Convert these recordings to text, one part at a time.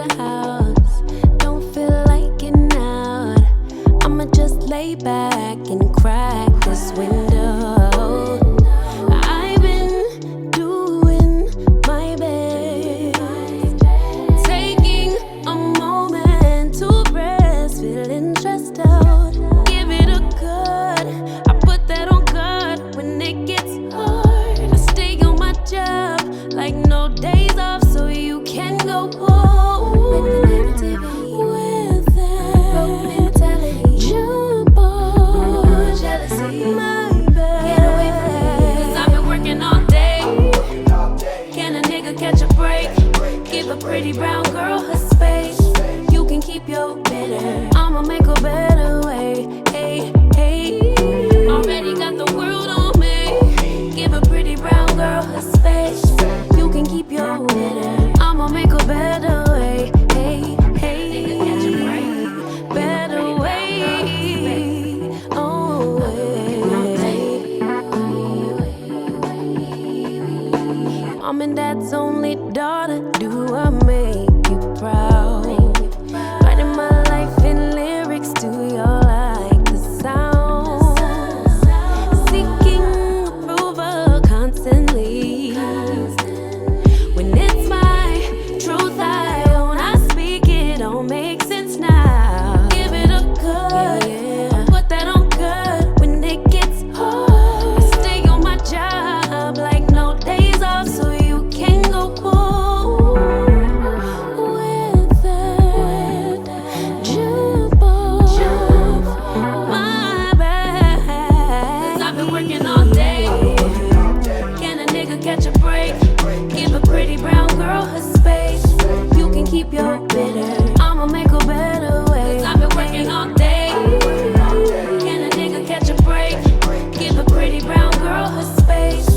the house, don't feel like getting out. I'ma just lay back and crack this window. I've been doing my best, taking a moment to rest, feeling stressed out. Give it a good, I put that on God when it gets hard. I stay on my job like no days off, so you can go home with the negativity, with that broke mentality. Jump on jealousy, my bad. Get away from me, 'cause I've been working all day. Can a nigga catch a break? Give a pretty brown girl her space. You can keep your bitter, I'ma make a better way. Hey, hey, already got the world on me. Give a pretty brown girl her space. You can keep your bitter, I'ma make a better way. Hey, hey, catch a break, better way. Oh, hey. Mom and dad's only daughter, do I make you proud? Writing my life in lyrics, do y'all like the sound? Seeking approval constantly. When it's my truth I own, I speak it, don't make sense now. Give it a good, put that on good when it gets hard. I stay on my job like no days off, so you can go home with that. Jump on, my bad, 'cause I've been working all day. Can a nigga catch a break? Give a pretty brown girl her space. You can keep your bitter, I'ma make a better way. 'Cause I've been working all day. Can a nigga catch a break? Give a pretty brown girl her space.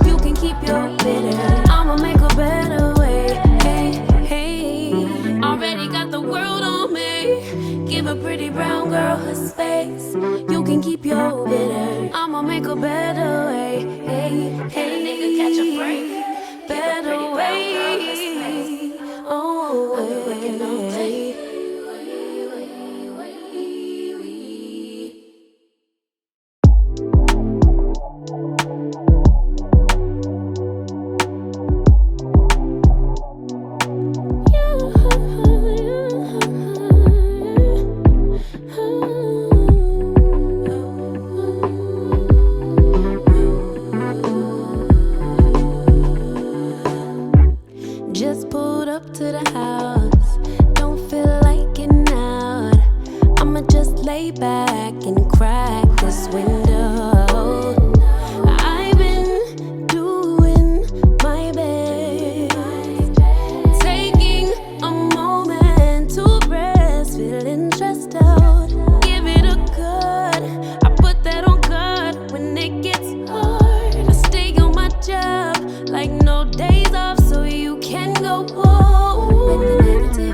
You can keep your bitter, I'ma make a better way. Hey, hey, already got the world on me. Give a pretty brown girl her space. You can keep your bitter, I'ma make a better way. Hey, hey, nigga catch a break. Better way. Oh, hey. Just pulled up to the house, don't feel like getting out. I'ma just lay back and crack this window. I've been doing my best, taking a moment to rest, feeling stressed out. Give it a good, I put that on God when it gets hard. I stay on my job like no days off, so you can go home with the negativity,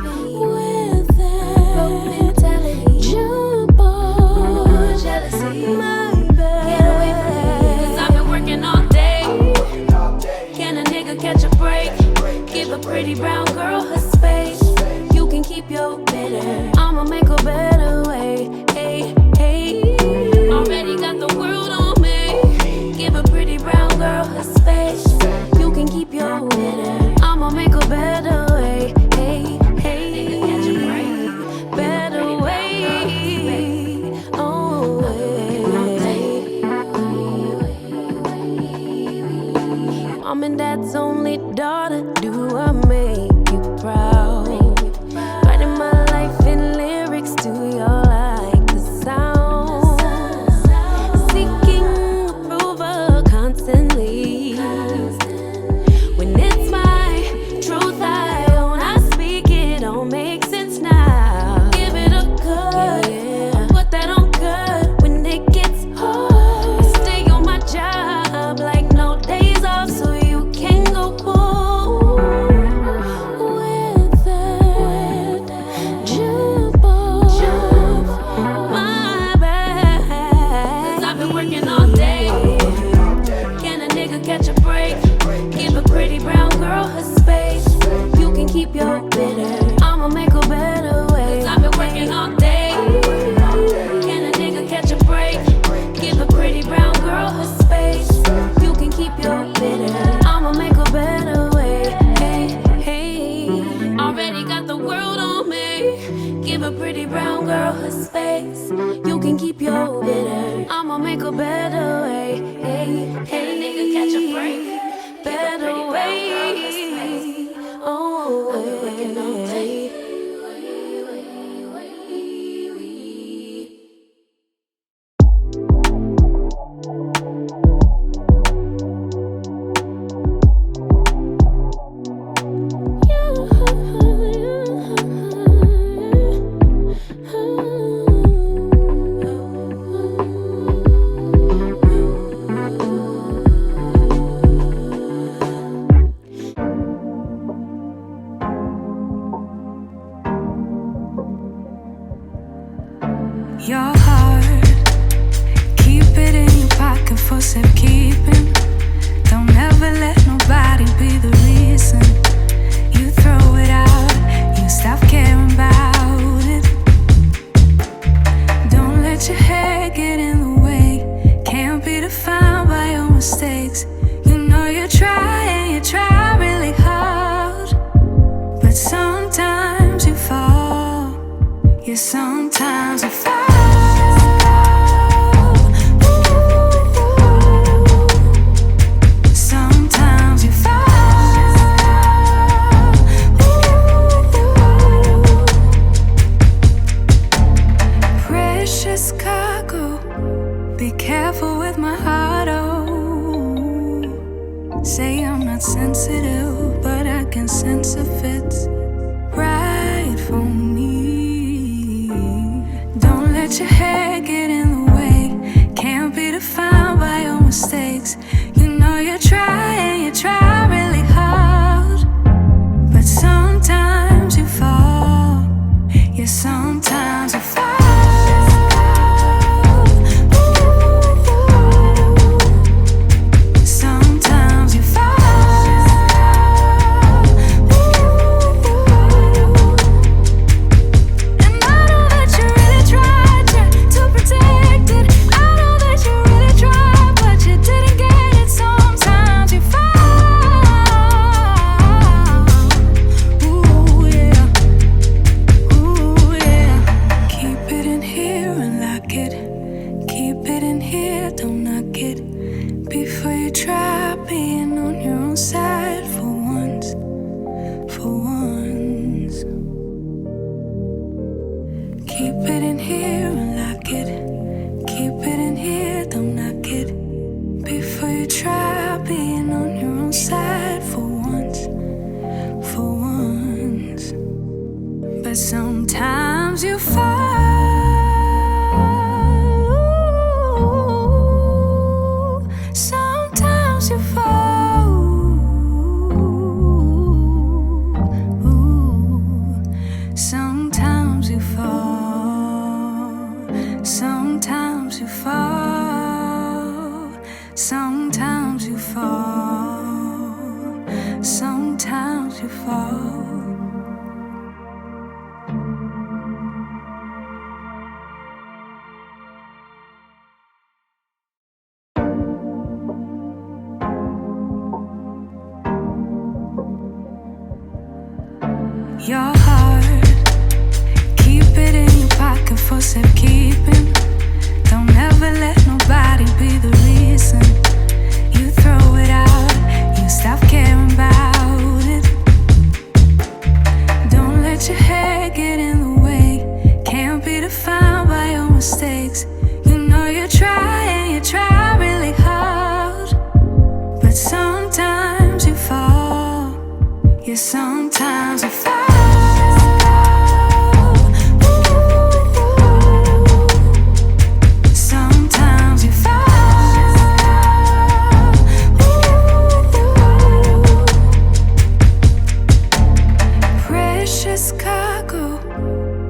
with that broke mentality. Jump on jealousy, my bad. Get away from me, 'cause I've been working all day. Can a nigga catch a break? Give a pretty brown girl her space. You can keep your bitter, I'ma make a better way. Hey, hey, already got the world on me. Give a pretty brown girl her space. You can keep your bitter, I'ma make a better way. Hey, hey, catch a break, better way. Oh, hey. Mom and dad's only daughter, do I make you proud? Writing my life in lyrics, do y'all like the sound? Seeking approval constantly. When it's my truth I own, I speak it, don't make sense now. Give it a good, put that on good when it gets hard. I stay on my job like no days off, so you can go home with that. Jump on, my bad, 'cause I've been working all day. Can a nigga catch a break? Give a pretty brown girl her space. You can keep your bitter, I'ma make give a pretty brown girl her space. You can keep your bitter, I'ma make a better way. Hey, hey, nigga, catch a break. Better way. Oh, hey. Your heart, keep it in your pocket for safekeeping. Don't ever let nobody be the reason you throw it out, you stop caring about it. Don't let your head get in the way, can't be defined by your mistakes. You know you try and you try really hard, but sometimes you fall, yeah, sometimes you fall. Be careful with my heart, oh. Say I'm not sensitive, but I can sense if it's right for me. Don't let your head get in the way, can't be defined by your mistakes. You know you try and you try really hard, but sometimes you fall, yeah, sometimes you fall. But sometimes you fall, sometimes you fall, sometimes you fall, sometimes you fall, sometimes you fall, sometimes you fall. Your heart, keep it in your pocket for safekeeping. Don't ever let nobody be the reason you throw it out, you stop caring about it. Don't let your head get in the way, can't be defined by your mistakes. You know you try and you try really hard, but sometimes you fall, yeah, sometimes you fall.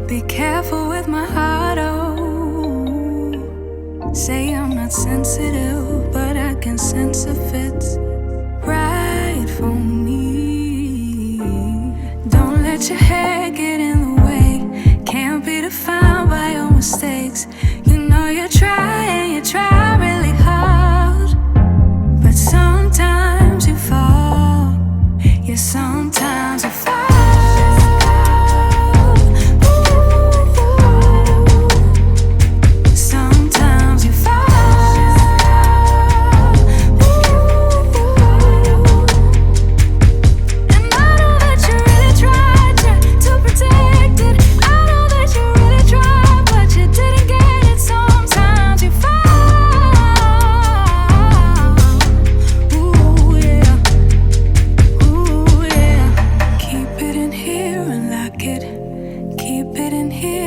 Be careful with my heart, oh. Say I'm not sensitive, but I can sense if it's right for me. Don't let your head get in the way, can't be defined by your mistakes. You know you try and you try really hard, but sometimes you fall, yeah, sometimes you fall. keep it in here.